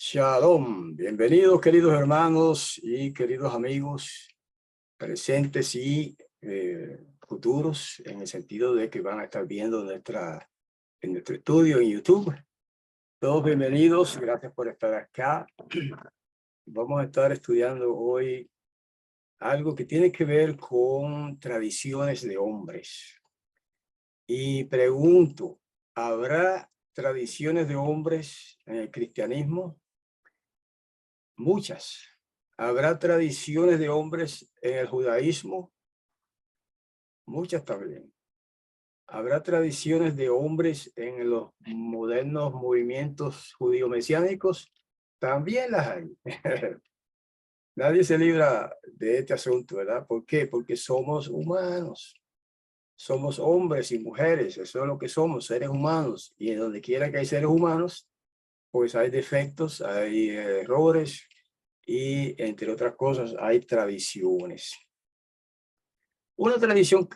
Shalom, bienvenidos queridos hermanos y queridos amigos presentes y futuros, en el sentido de que van a estar viendo en nuestro estudio en YouTube. Todos bienvenidos, gracias por estar acá. Vamos a estar estudiando hoy algo que tiene que ver con tradiciones de hombres. Y pregunto, ¿habrá tradiciones de hombres en el cristianismo? Muchas. ¿Habrá tradiciones de hombres en el judaísmo? Muchas también. ¿Habrá tradiciones de hombres en los modernos movimientos judío-mesiánicos? También las hay. Nadie se libra de este asunto, ¿verdad? ¿Por qué? Porque somos humanos. Somos hombres y mujeres. Eso es lo que somos, seres humanos. Y en donde quiera que hay seres humanos, pues hay defectos, hay errores y, entre otras cosas, hay tradiciones. Una tradición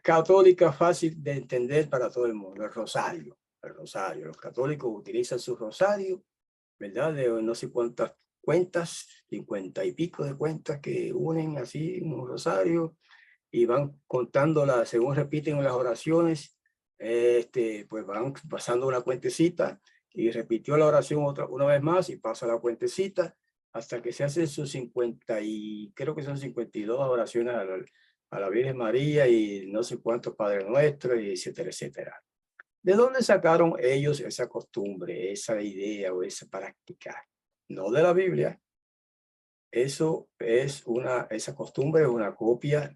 católica fácil de entender para todo el mundo, el rosario. El rosario. Los católicos utilizan su rosario, ¿verdad? De no sé cuántas cuentas, 50 y pico de cuentas que unen así en un rosario y van contándolas según repiten las oraciones. Pues van pasando una cuentecita y repitió la oración una vez más y pasa la cuentecita hasta que se hacen sus 50 y creo que son 52 oraciones a la Virgen María y no sé cuántos Padre Nuestro, y etcétera, etcétera. ¿De dónde sacaron ellos esa costumbre, esa idea o esa práctica? No de la Biblia. Esa costumbre es una copia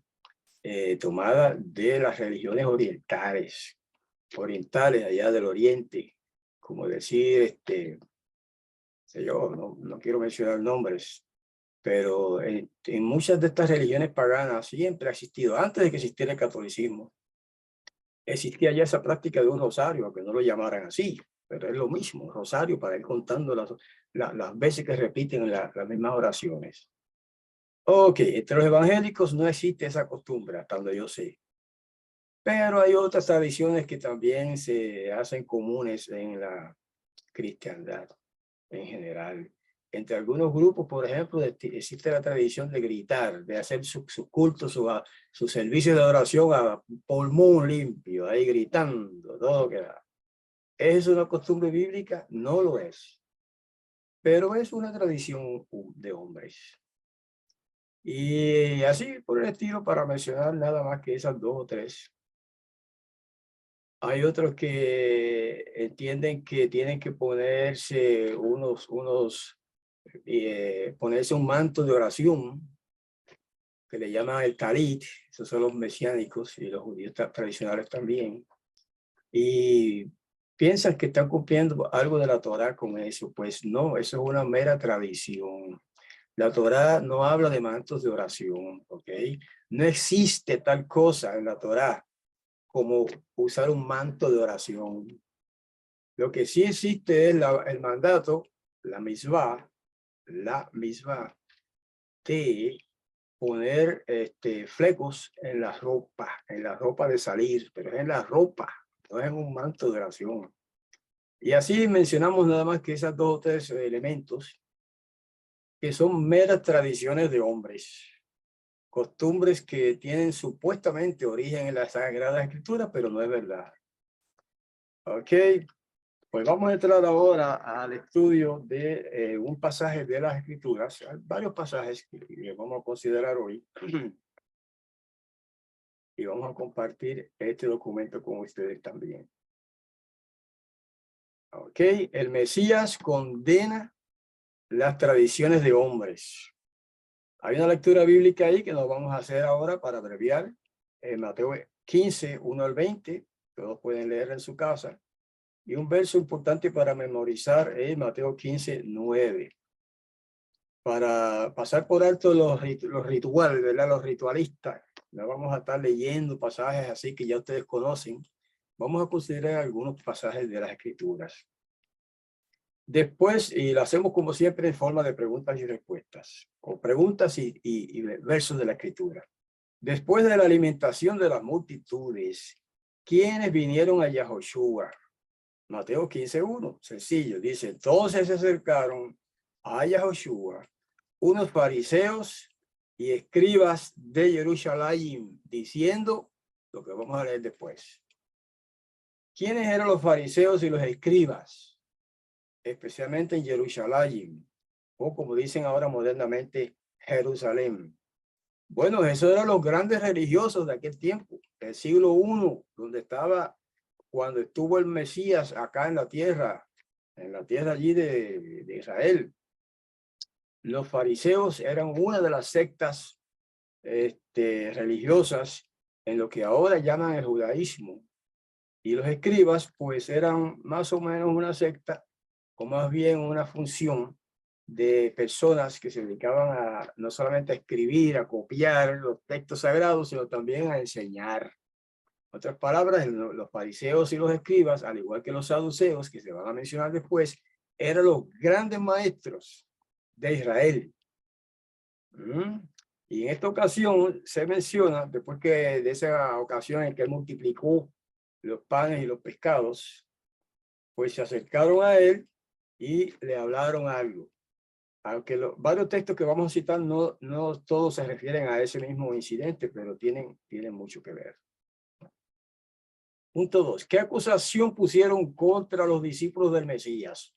tomada de las religiones orientales, allá del oriente, como decir, sé yo, no quiero mencionar nombres, pero en muchas de estas religiones paganas siempre ha existido, antes de que existiera el catolicismo, existía ya esa práctica de un rosario, aunque no lo llamaran así, pero es lo mismo, rosario, para ir contando las veces que repiten las mismas oraciones. Ok, entre los evangélicos no existe esa costumbre, hasta donde yo sé. Pero hay otras tradiciones que también se hacen comunes en la cristiandad en general. Entre algunos grupos, por ejemplo, existe la tradición de gritar, de hacer su culto, su servicio de oración a pulmón limpio, ahí gritando, todo lo que da. ¿Es una costumbre bíblica? No lo es, pero es una tradición de hombres. Y así por el estilo, para mencionar nada más que esas dos o tres. Hay otros que entienden que tienen que ponerse ponerse un manto de oración, que le llaman el talit. Esos son los mesiánicos y los judíos tradicionales también. Y piensan que están cumpliendo algo de la Torá con eso. Pues no, eso es una mera tradición. La Torá no habla de mantos de oración, ¿ok? No existe tal cosa en la Torá como usar un manto de oración. Lo que sí existe es el mandato, la misbah, de poner flecos en la ropa de salir, pero es en la ropa, no es en un manto de oración. Y así mencionamos nada más que esas dos o tres elementos que son meras tradiciones de hombres, costumbres que tienen supuestamente origen en la Sagrada Escritura, pero no es verdad. Ok, pues vamos a entrar ahora al estudio de un pasaje de las Escrituras. Hay varios pasajes que vamos a considerar hoy y vamos a compartir este documento con ustedes también. Ok, el Mesías condena las tradiciones de hombres. Hay una lectura bíblica ahí que nos vamos a hacer ahora para abreviar. En Mateo 15, 1 al 20, todos pueden leer en su casa. Y un verso importante para memorizar es Mateo 15, 9. Para pasar por alto los rituales, ¿verdad? Los ritualistas. No vamos a estar leyendo pasajes así que ya ustedes conocen. Vamos a considerar algunos pasajes de las Escrituras. Después, y lo hacemos como siempre en forma de preguntas y respuestas, o preguntas y versos de la Escritura. Después de la alimentación de las multitudes, ¿quiénes vinieron a Yahoshua? Mateo 15:1, sencillo, dice, entonces se acercaron a Yahoshua unos fariseos y escribas de Jerusalén, diciendo lo que vamos a leer después. ¿Quiénes eran los fariseos y los escribas? Especialmente en Jerusalén, o como dicen ahora modernamente, Jerusalén. Bueno, esos eran los grandes religiosos de aquel tiempo, del siglo I, donde estaba, cuando estuvo el Mesías acá en la tierra allí de Israel. Los fariseos eran una de las sectas religiosas en lo que ahora llaman el judaísmo. Y los escribas, pues, eran más o menos una secta, o más bien una función de personas que se dedicaban a no solamente a escribir, a copiar los textos sagrados, sino también a enseñar. En otras palabras, los fariseos y los escribas, al igual que los saduceos, que se van a mencionar después, eran los grandes maestros de Israel. Y en esta ocasión se menciona, después que de esa ocasión en que él multiplicó los panes y los pescados, pues se acercaron a él y le hablaron algo. Aunque varios textos que vamos a citar no todos se refieren a ese mismo incidente, pero tienen mucho que ver. Punto 2. ¿Qué acusación pusieron contra los discípulos del Mesías?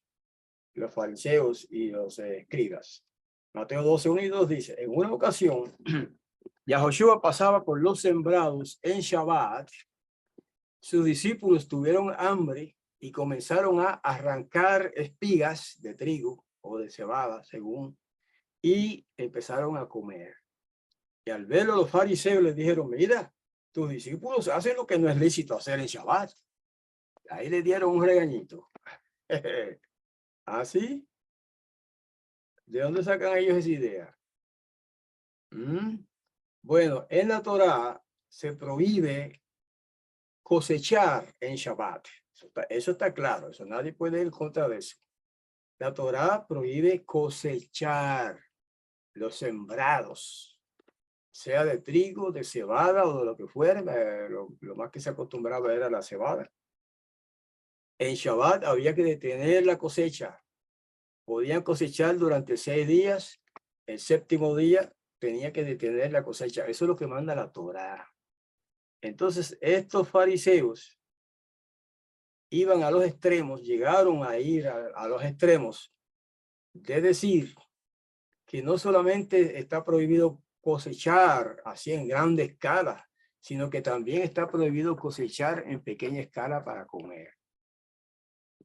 Los fariseos y los escribas. Mateo 12:1 y 2 dice, en una ocasión, Yahoshua pasaba por los sembrados en Shabbat. Sus discípulos tuvieron hambre y comenzaron a arrancar espigas de trigo o de cebada, según, y empezaron a comer. Y al verlo los fariseos les dijeron, mira, tus discípulos hacen lo que no es lícito hacer en Shabbat. Ahí le dieron un regañito. ¿Así? ¿De dónde sacan ellos esa idea? Bueno, en la Torá se prohíbe cosechar en Shabbat. Eso está claro, eso nadie puede ir en contra de eso. La Torá prohíbe cosechar los sembrados, sea de trigo, de cebada o de lo que fuera. Lo más que se acostumbraba era la cebada. En Shabbat había que detener la cosecha. Podían cosechar durante 6 días. El séptimo día tenía que detener la cosecha. Eso es lo que manda la Torá. Entonces, estos fariseos iban a los extremos, llegaron a ir a los extremos de decir que no solamente está prohibido cosechar así en grande escala, sino que también está prohibido cosechar en pequeña escala para comer.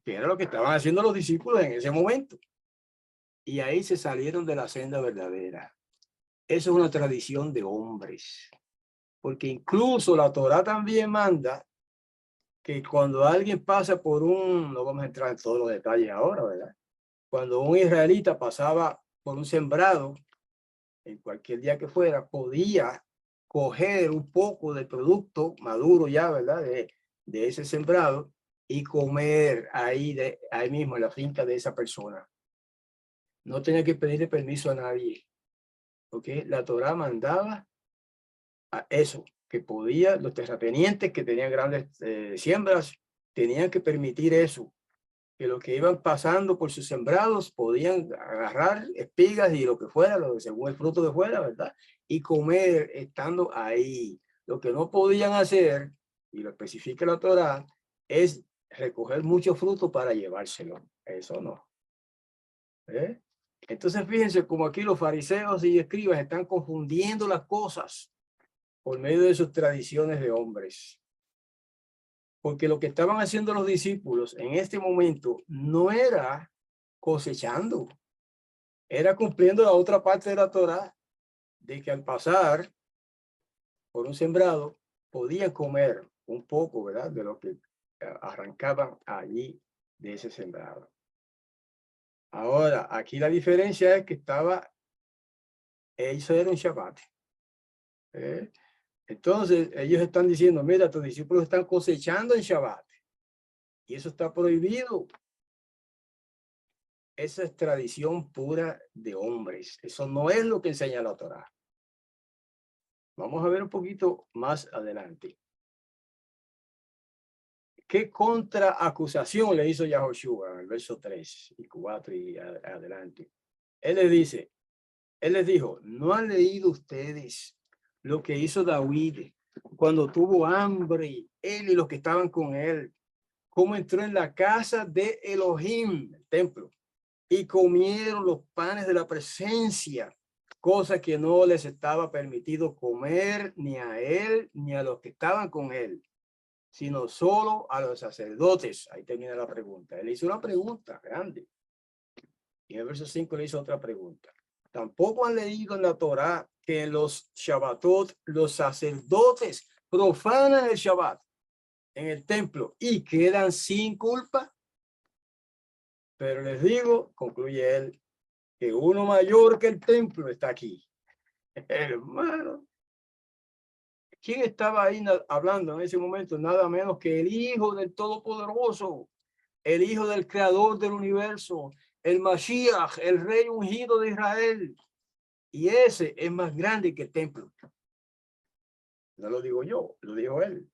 Que era lo que estaban haciendo los discípulos en ese momento. Y ahí se salieron de la senda verdadera. Eso es una tradición de hombres. Porque incluso la Torá también manda que cuando alguien pasa por no vamos a entrar en todos los detalles ahora, ¿verdad? Cuando un israelita pasaba por un sembrado, en cualquier día que fuera, podía coger un poco del producto maduro ya, ¿verdad? De ese sembrado y comer ahí mismo en la finca de esa persona. No tenía que pedirle permiso a nadie, porque la Torá mandaba a eso, que podía, los terratenientes que tenían grandes siembras, tenían que permitir eso, que los que iban pasando por sus sembrados podían agarrar espigas y lo que fuera, según el fruto que fuera, ¿verdad? Y comer estando ahí. Lo que no podían hacer, y lo especifica la Torá, es recoger mucho fruto para llevárselo. Eso no. ¿Eh? Entonces, fíjense como aquí los fariseos y escribas están confundiendo las cosas por medio de sus tradiciones de hombres. Porque lo que estaban haciendo los discípulos en este momento no era cosechando, era cumpliendo la otra parte de la Torá, de que al pasar por un sembrado podían comer un poco, ¿verdad? De lo que arrancaban allí de ese sembrado. Ahora, aquí la diferencia es que eso era un Shabbat. Entonces, ellos están diciendo, mira, tus discípulos están cosechando en Shabbat. Y eso está prohibido. Esa es tradición pura de hombres. Eso no es lo que enseña la Torá. Vamos a ver un poquito más adelante. ¿Qué contraacusación le hizo Yahoshua en el verso 3 y 4 y adelante? Él les dijo, ¿no han leído ustedes lo que hizo David cuando tuvo hambre, él y los que estaban con él? Cómo entró en la casa de Elohim, el templo, y comieron los panes de la presencia, cosa que no les estaba permitido comer ni a él ni a los que estaban con él, sino solo a los sacerdotes. Ahí termina la pregunta. Él hizo una pregunta grande. Y en el verso 5 le hizo otra pregunta. Tampoco han leído en la Torá que en los Shabbatot los sacerdotes profanan el Shabbat en el templo y quedan sin culpa. Pero les digo, concluye él, que uno mayor que el templo está aquí. Hermano, ¿quién estaba ahí hablando en ese momento? Nada menos que el Hijo del Todopoderoso, el Hijo del Creador del universo, el Mashiach, el Rey ungido de Israel. Y ese es más grande que el templo. No lo digo yo, lo dijo él.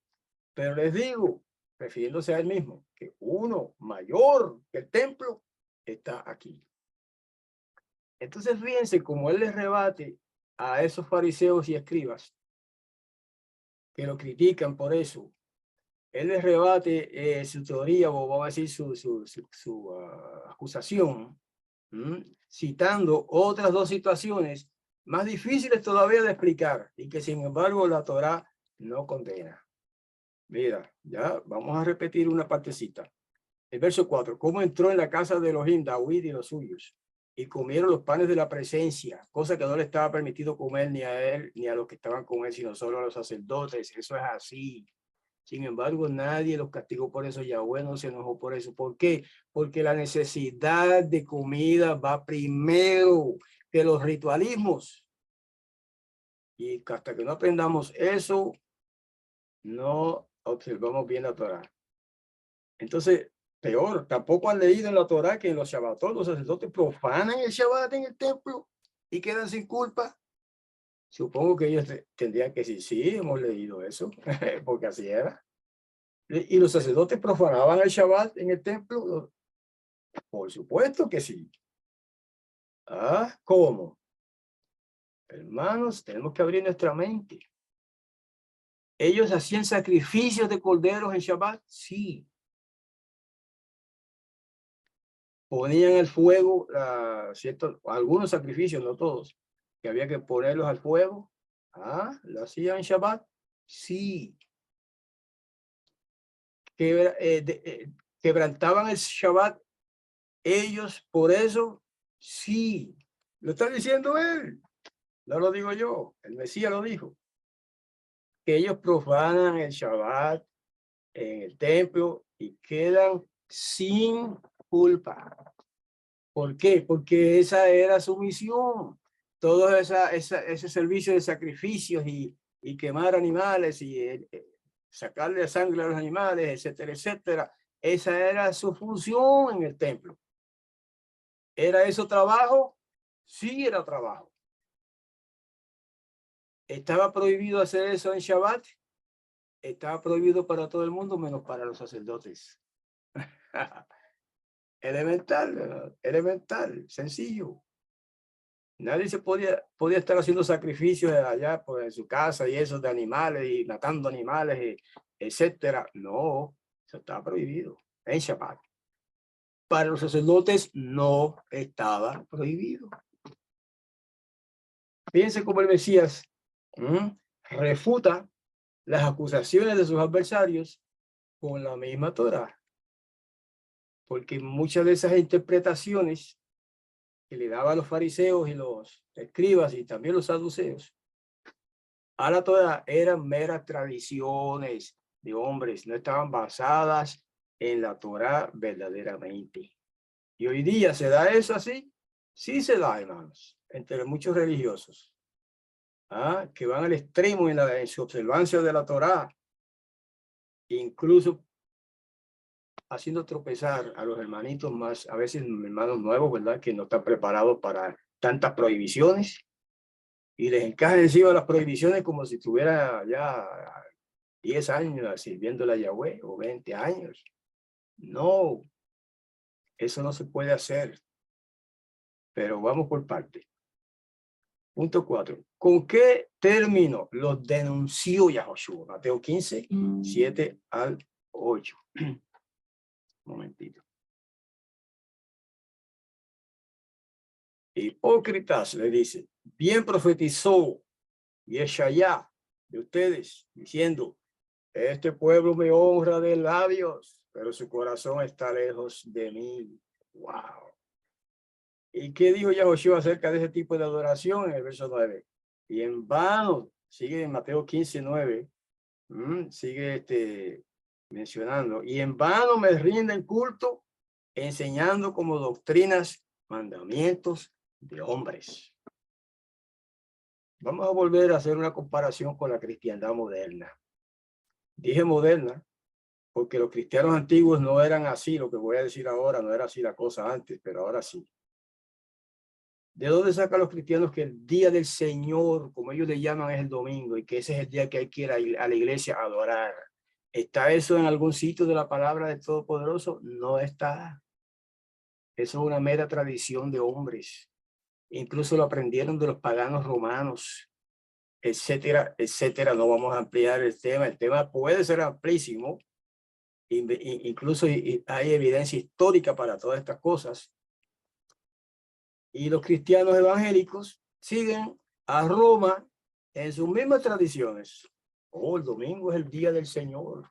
Pero les digo, refiriéndose a él mismo, que uno mayor que el templo está aquí. Entonces fíjense cómo él les rebate a esos fariseos y escribas que lo critican por eso. Él les rebate su teoría, o vamos a decir su acusación, citando otras dos situaciones más difíciles todavía de explicar y que sin embargo la Torá no condena. Mira, ya vamos a repetir una partecita. El verso 4, ¿cómo entró en la casa de Elohim David y los suyos? Y comieron los panes de la presencia, cosa que no le estaba permitido comer ni a él ni a los que estaban con él, sino solo a los sacerdotes. Eso es así. Sin embargo, nadie los castigó por eso. Yahweh no se enojó por eso. ¿Por qué? Porque la necesidad de comida va primero que los ritualismos. Y hasta que no aprendamos eso, no observamos bien la Torá. Entonces, peor, tampoco han leído en la Torá que en los Shabbatot los sacerdotes profanan el Shabbat en el templo y quedan sin culpa. Supongo que ellos tendrían que decir, sí, hemos leído eso, porque así era. ¿Y los sacerdotes profanaban el Shabbat en el templo? Por supuesto que sí. Ah, ¿cómo? Hermanos, tenemos que abrir nuestra mente. ¿Ellos hacían sacrificios de corderos en Shabbat? Sí. Ponían el fuego, algunos sacrificios, no todos, que había que ponerlos al fuego. Ah, ¿lo hacían en Shabbat? Sí. ¿Quebrantaban el Shabbat ellos por eso? Sí. Lo está diciendo él. No lo digo yo. El Mesías lo dijo. Que ellos profanan el Shabbat en el templo y quedan sin culpa. ¿Por qué? Porque esa era su misión. Todo ese servicio de sacrificios y quemar animales y sacarle sangre a los animales, etcétera, etcétera. Esa era su función en el templo. ¿Era eso trabajo? Sí, era trabajo. ¿Estaba prohibido hacer eso en Shabbat? Estaba prohibido para todo el mundo, menos para los sacerdotes. Elemental, elemental, sencillo. Nadie se podía estar haciendo sacrificios allá pues, en su casa y eso de animales y matando animales, etcétera. No, eso estaba prohibido en Shabbat. Para los sacerdotes no estaba prohibido. Fíjense cómo el Mesías refuta las acusaciones de sus adversarios con la misma Torá. Porque muchas de esas interpretaciones que le daban los fariseos y los escribas y también los saduceos a la Torá eran meras tradiciones de hombres, no estaban basadas en la Torá verdaderamente. Y hoy día se da eso así, sí se da, hermanos, entre muchos religiosos, que van al extremo en su observancia de la Torá, incluso haciendo tropezar a los hermanitos más, a veces hermanos nuevos, ¿verdad? Que no están preparados para tantas prohibiciones y les encajan encima las prohibiciones como si estuviera ya 10 años sirviéndole a Yahweh o 20 años. No, eso no se puede hacer. Pero vamos por parte. Punto 4. ¿Con qué término los denunció Yahoshua? Mateo 15, 7 al 8. Un momentito. Hipócritas, le dice, bien profetizó Yeshayá de ustedes, diciendo, este pueblo me honra de labios, pero su corazón está lejos de mí. Wow. ¿Y qué dijo Yahoshua acerca de ese tipo de adoración en el verso 9? Y en vano, sigue en Mateo 15, 9, sigue mencionando, y en vano me rinden culto, enseñando como doctrinas, mandamientos de hombres. Vamos a volver a hacer una comparación con la cristiandad moderna. Dije moderna, porque los cristianos antiguos no eran así, lo que voy a decir ahora no era así la cosa antes, pero ahora sí. ¿De dónde sacan los cristianos que el día del Señor, como ellos le llaman, es el domingo y que ese es el día que hay que ir a la iglesia a adorar? ¿Está eso en algún sitio de la palabra del Todopoderoso? No está. Eso es una mera tradición de hombres. Incluso lo aprendieron de los paganos romanos, etcétera, etcétera. No vamos a ampliar el tema. El tema puede ser amplísimo. Incluso hay evidencia histórica para todas estas cosas. Y los cristianos evangélicos siguen a Roma en sus mismas tradiciones. Oh, el domingo es el día del Señor.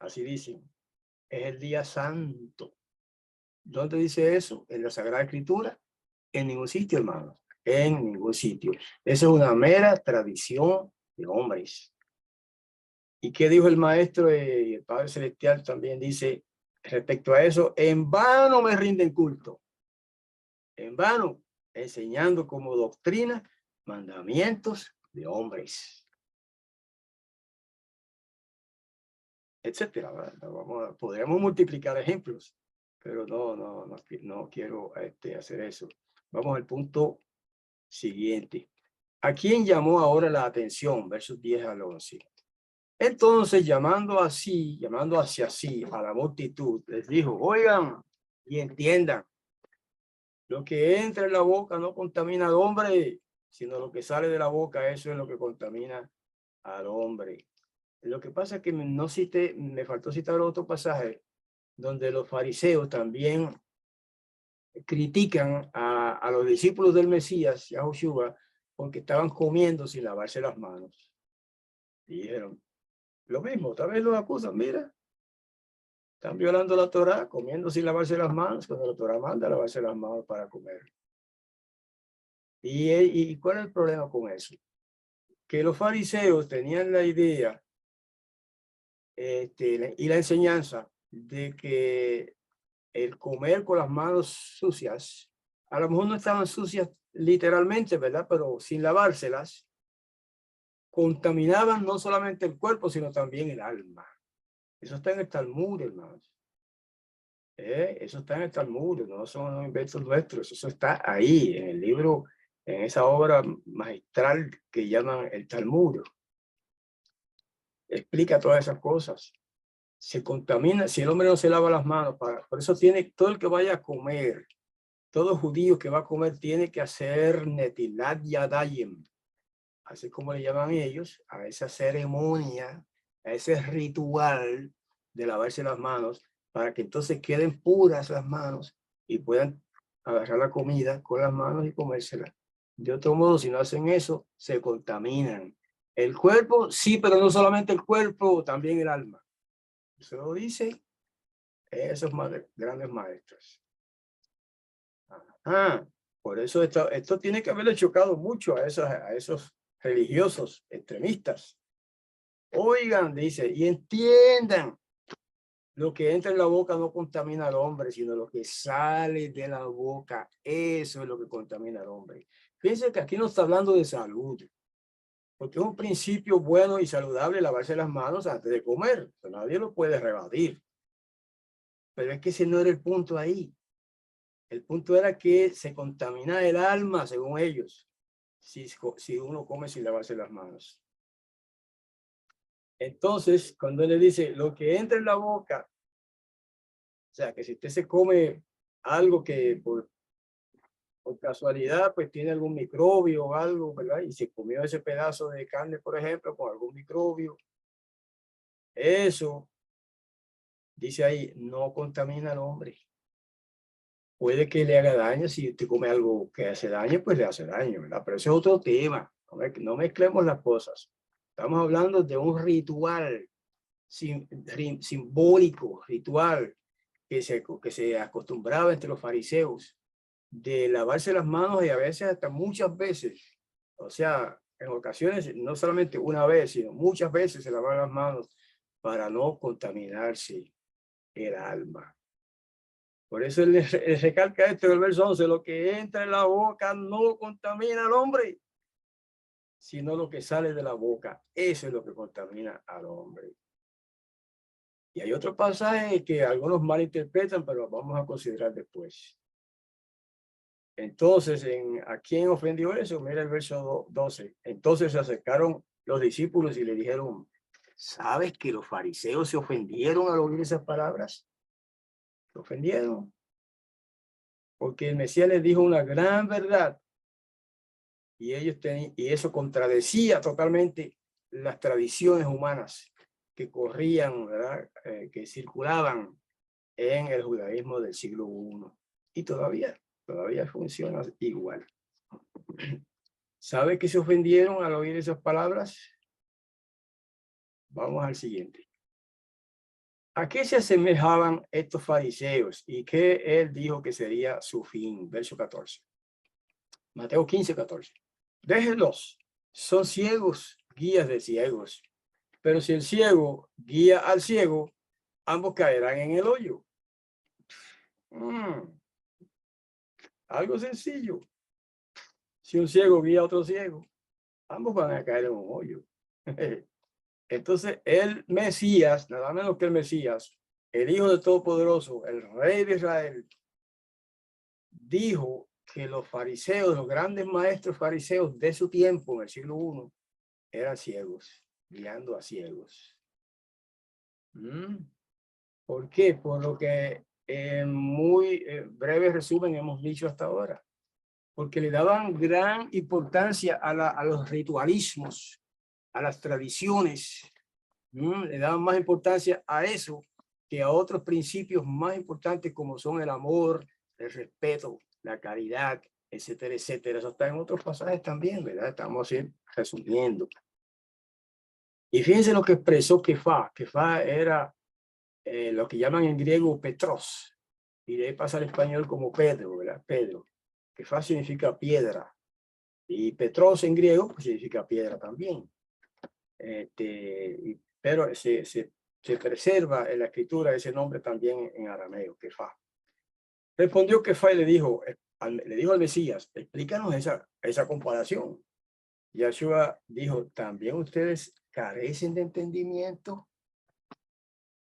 Así dicen. Es el día santo. ¿Dónde dice eso? En la Sagrada Escritura. En ningún sitio, hermano. En ningún sitio. Eso es una mera tradición de hombres. ¿Y qué dijo el maestro y el Padre Celestial? También dice respecto a eso, en vano me rinden culto. En vano, enseñando como doctrina mandamientos de hombres, etcétera. Podríamos multiplicar ejemplos, pero no quiero hacer eso. Vamos al punto siguiente. ¿A quién llamó ahora la atención? Versos 10 al 11. Entonces, llamando hacia sí a la multitud, les dijo, oigan y entiendan, lo que entra en la boca no contamina al hombre, sino lo que sale de la boca, eso es lo que contamina al hombre. Lo que pasa es que me faltó citar otro pasaje donde los fariseos también critican a los discípulos del Mesías, Yahoshua, porque estaban comiendo sin lavarse las manos. Y dijeron, lo mismo, tal vez los acusan, mira, están violando la Torá, comiendo sin lavarse las manos, cuando la Torá manda lavarse las manos para comer. ¿Y cuál es el problema con eso? Que los fariseos tenían la idea y la enseñanza de que el comer con las manos sucias, a lo mejor no estaban sucias literalmente, ¿verdad? Pero sin lavárselas, contaminaban no solamente el cuerpo, sino también el alma. Eso está en el Talmud, hermanos. Eso está en el Talmud, no son inventos nuestros, eso está ahí, en el libro, en esa obra magistral que llaman el Talmud. Explica todas esas cosas. Se contamina, si el hombre no se lava las manos, por eso tiene todo el que vaya a comer, todo judío que va a comer tiene que hacer netilat yadayim, así como le llaman ellos, a esa ceremonia, a ese ritual de lavarse las manos, para que entonces queden puras las manos y puedan agarrar la comida con las manos y comérsela. De otro modo, si no hacen eso, se contaminan. El cuerpo, sí, pero no solamente el cuerpo, también el alma. Eso lo dicen esos grandes maestros. Por eso esto tiene que haberle chocado mucho a esos religiosos extremistas. Oigan, dice, y entiendan, lo que entra en la boca no contamina al hombre, sino lo que sale de la boca, eso es lo que contamina al hombre. Fíjense que aquí no está hablando de salud, porque es un principio bueno y saludable lavarse las manos antes de comer. Nadie lo puede rebatir. Pero es que ese no era el punto ahí. El punto era que se contamina el alma, según ellos, si uno come sin lavarse las manos. Entonces, cuando él le dice, lo que entra en la boca, o sea, que si usted se come algo que por casualidad, pues tiene algún microbio o algo, ¿verdad? Y se comió ese pedazo de carne, por ejemplo, con algún microbio, eso, dice ahí, no contamina al hombre. Puede que le haga daño, si usted come algo que hace daño, pues le hace daño, ¿verdad? Pero ese es otro tema, no mezclemos las cosas. Estamos hablando de un ritual simbólico, ritual, que se acostumbraba entre los fariseos, de lavarse las manos y a veces hasta muchas veces, o sea, en ocasiones, no solamente una vez, sino muchas veces se lavaban las manos para no contaminarse el alma. Por eso él recalca esto en el verso 11, lo que entra en la boca no contamina al hombre, sino lo que sale de la boca, eso es lo que contamina al hombre. Y hay otro pasaje que algunos malinterpretan, pero lo vamos a considerar después. Entonces, ¿a quién ofendió eso? Mira el verso 12. Entonces se acercaron los discípulos y le dijeron, ¿sabes que los fariseos se ofendieron al oír esas palabras? Se ofendieron. Porque el Mesías les dijo una gran verdad. Y eso contradecía totalmente las tradiciones humanas que corrían, ¿verdad? Que circulaban en el judaísmo del siglo I. Y todavía funciona igual. ¿Sabe que se ofendieron al oír esas palabras? Vamos al siguiente. ¿A qué se asemejaban estos fariseos y qué él dijo que sería su fin? Verso 14. Mateo 15, 14. Déjenlos, son ciegos, guías de ciegos. Pero si el ciego guía al ciego, ambos caerán en el hoyo. Algo sencillo. Si un ciego guía a otro ciego, ambos van a caer en un hoyo. Entonces, el Mesías, nada menos que el Mesías, el Hijo de Todopoderoso, el Rey de Israel, dijo que los fariseos, los grandes maestros fariseos de su tiempo, en el siglo I, eran ciegos, guiando a ciegos. ¿Por qué? Por lo que en muy breve resumen hemos dicho hasta ahora. Porque le daban gran importancia a los ritualismos, a las tradiciones. Le daban más importancia a eso que a otros principios más importantes como son el amor, el respeto, la caridad, etcétera, etcétera. Eso está en otros pasajes también, ¿verdad? Estamos resumiendo. Y fíjense lo que expresó Kefá. Kefá era lo que llaman en griego Petros. Y de ahí pasa al español como Pedro, ¿verdad? Pedro. Kefá significa piedra. Y Petros en griego pues, significa piedra también. Pero se preserva en la escritura ese nombre también en arameo, Kefá. Respondió Kefá y le dijo al Mesías, explícanos esa comparación. Yahshua dijo, ¿también ustedes carecen de entendimiento?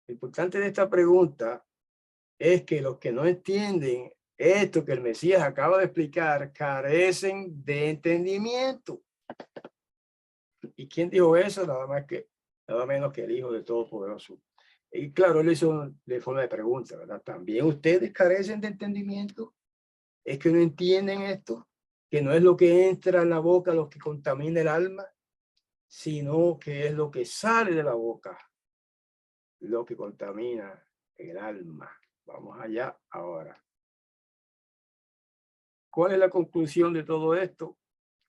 Lo importante de esta pregunta es que los que no entienden esto que el Mesías acaba de explicar, carecen de entendimiento. ¿Y quién dijo eso? Nada menos que el Hijo de Todopoderoso. Y claro, él hizo de forma de pregunta, ¿verdad? ¿También ustedes carecen de entendimiento? ¿Es que no entienden esto? Que no es lo que entra en la boca lo que contamina el alma, sino que es lo que sale de la boca lo que contamina el alma. Vamos allá ahora. ¿Cuál es la conclusión de todo esto?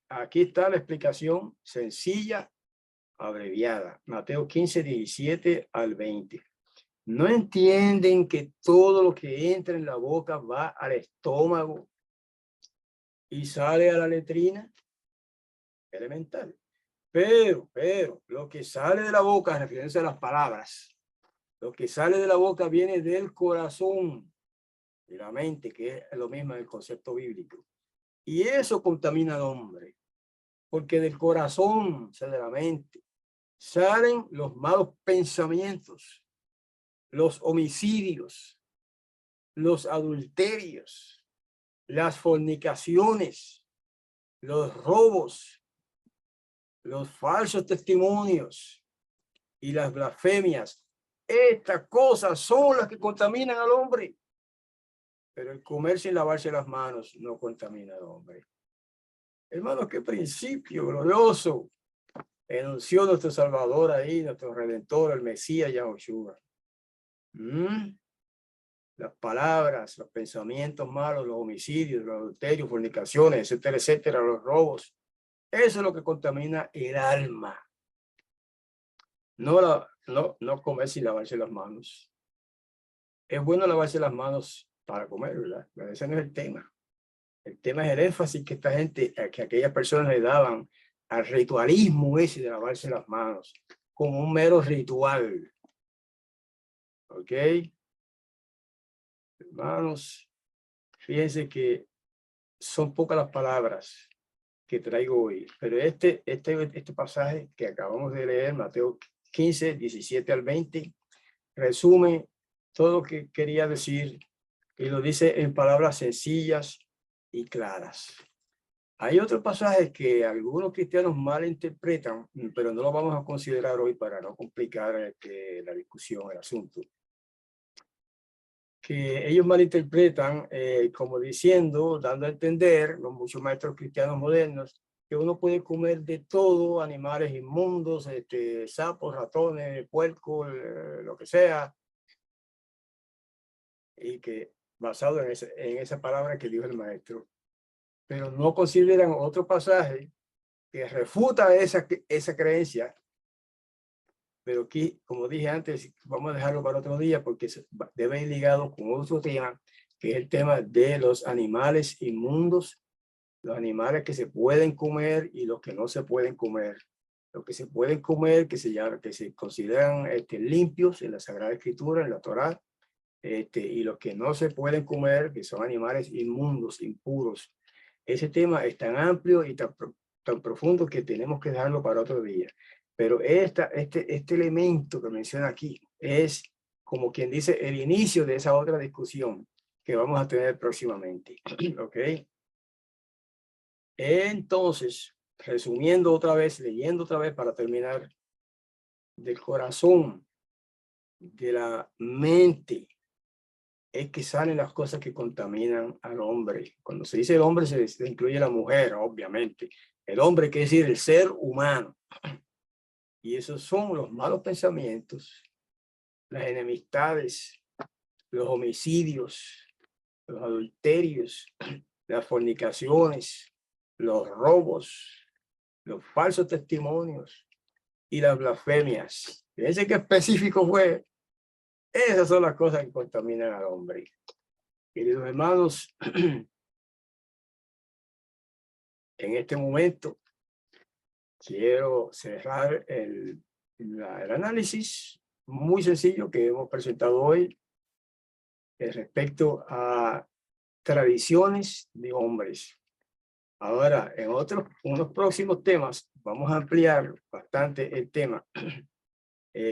Aquí está la explicación sencilla, abreviada. Mateo 15, 17 al 20. ¿No entienden que todo lo que entra en la boca va al estómago y sale a la letrina? Elemental. Pero, lo que sale de la boca, refiriéndose a las palabras, lo que sale de la boca viene del corazón, de la mente, que es lo mismo del concepto bíblico. Y eso contamina al hombre, porque del corazón, o sea, de la mente, salen los malos pensamientos, los homicidios, los adulterios, las fornicaciones, los robos, los falsos testimonios y las blasfemias. Estas cosas son las que contaminan al hombre. Pero el comer sin lavarse las manos no contamina al hombre. Hermanos, qué principio glorioso enunció nuestro Salvador ahí, nuestro Redentor, el Mesías Yahushua. Las palabras, los pensamientos malos, los homicidios, los adulterios, fornicaciones, etcétera, etcétera, los robos. Eso es lo que contamina el alma. No comer sin lavarse las manos. Es bueno lavarse las manos para comer, ¿verdad? Pero ese no es el tema. El tema es el énfasis que esta gente, que aquellas personas le daban al ritualismo ese de lavarse las manos, como un mero ritual. ¿Ok? Hermanos, fíjense que son pocas las palabras que traigo hoy, pero este pasaje que acabamos de leer, Mateo 15, 17 al 20, resume todo lo que quería decir y lo dice en palabras sencillas y claras. Hay otro pasaje que algunos cristianos malinterpretan, pero no lo vamos a considerar hoy para no complicar la discusión, el asunto. Que ellos malinterpretan como diciendo, dando a entender, los muchos maestros cristianos modernos, que uno puede comer de todo, animales inmundos, sapos, ratones, puercos, lo que sea, y que basado en esa palabra que dijo el maestro, pero no consideran otro pasaje que refuta esa creencia, pero aquí, como dije antes, vamos a dejarlo para otro día porque debe ir ligado con otro tema, que es el tema de los animales inmundos, los animales que se pueden comer y los que no se pueden comer. Los que se pueden comer, que se consideran limpios en la Sagrada Escritura, en la Torá, y los que no se pueden comer, que son animales inmundos, impuros. Ese tema es tan amplio y tan profundo que tenemos que dejarlo para otro día. Pero este elemento que menciona aquí es, como quien dice, el inicio de esa otra discusión que vamos a tener próximamente. ¿Ok? Entonces, resumiendo otra vez, leyendo otra vez para terminar, del corazón, de la mente, es que salen las cosas que contaminan al hombre. Cuando se dice el hombre, se incluye la mujer, obviamente. El hombre quiere decir el ser humano. Y esos son los malos pensamientos, las enemistades, los homicidios, los adulterios, las fornicaciones, los robos, los falsos testimonios y las blasfemias. Fíjense qué específico fue. Esas son las cosas que contaminan al hombre. Queridos hermanos, en este momento quiero cerrar el análisis muy sencillo que hemos presentado hoy respecto a tradiciones de hombres. Ahora, en unos próximos temas, vamos a ampliar bastante el tema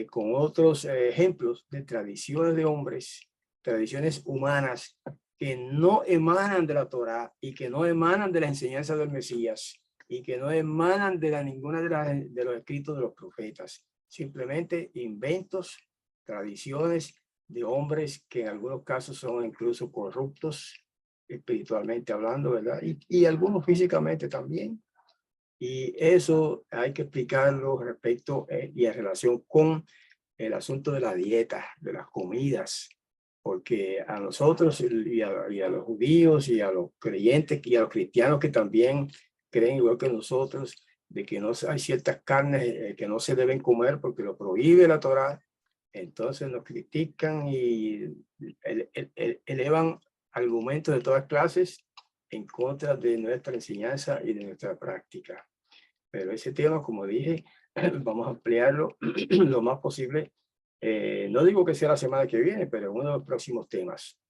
con otros ejemplos de tradiciones de hombres, tradiciones humanas que no emanan de la Torá y que no emanan de la enseñanza del Mesías y que no emanan de ninguna de los escritos de los profetas. Simplemente inventos, tradiciones de hombres que en algunos casos son incluso corruptos, espiritualmente hablando, ¿verdad? Y algunos físicamente también. Y eso hay que explicarlo respecto y en relación con el asunto de la dieta, de las comidas, porque a nosotros y a los judíos y a los creyentes y a los cristianos que también creen igual que nosotros de que no hay ciertas carnes que no se deben comer porque lo prohíbe la Torá, entonces nos critican y elevan argumentos de todas clases en contra de nuestra enseñanza y de nuestra práctica. Pero ese tema, como dije, vamos a ampliarlo lo más posible. No digo que sea la semana que viene, pero uno de los próximos temas.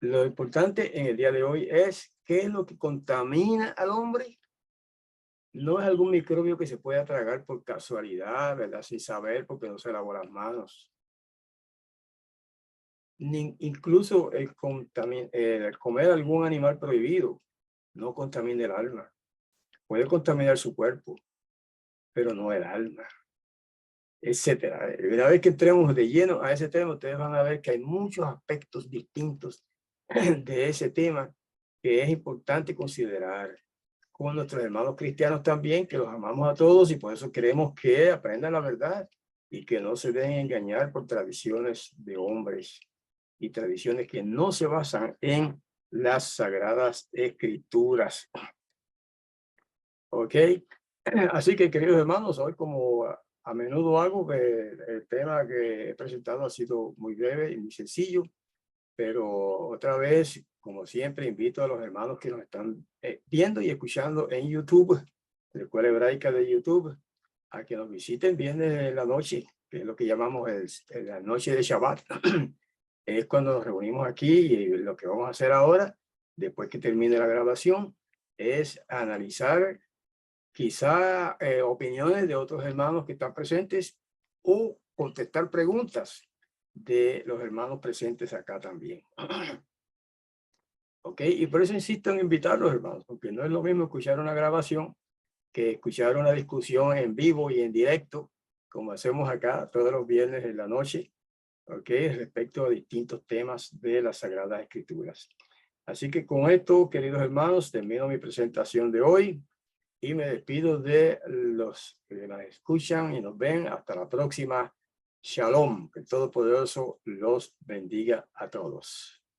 Lo importante en el día de hoy es qué es lo que contamina al hombre. No es algún microbio que se pueda tragar por casualidad, ¿verdad? Sin saber porque no se lavó las manos. Incluso el comer algún animal prohibido no contamina el alma. Puede contaminar su cuerpo, pero no el alma. etcétera. Una vez que entremos de lleno a ese tema, ustedes van a ver que hay muchos aspectos distintos de ese tema que es importante considerar con nuestros hermanos cristianos también, que los amamos a todos y por eso queremos que aprendan la verdad y que no se dejen engañar por tradiciones de hombres y tradiciones que no se basan en las sagradas escrituras. ¿Ok? Así que, queridos hermanos, hoy como a menudo hago, que el tema que he presentado ha sido muy breve y muy sencillo, pero otra vez, como siempre, invito a los hermanos que nos están viendo y escuchando en YouTube, de la Escuela Hebraica de YouTube, a que nos visiten viernes en la noche, que es lo que llamamos la noche de Shabbat. Es cuando nos reunimos aquí y lo que vamos a hacer ahora, después que termine la grabación, es analizar quizá opiniones de otros hermanos que están presentes o contestar preguntas de los hermanos presentes acá también. ¿Ok? Y por eso insisto en invitarlos, hermanos, porque no es lo mismo escuchar una grabación que escuchar una discusión en vivo y en directo, como hacemos acá todos los viernes en la noche, ¿ok? Respecto a distintos temas de las Sagradas Escrituras. Así que con esto, queridos hermanos, termino mi presentación de hoy y me despido de los que las escuchan y nos ven. Hasta la próxima. Shalom. Que el Todopoderoso los bendiga a todos.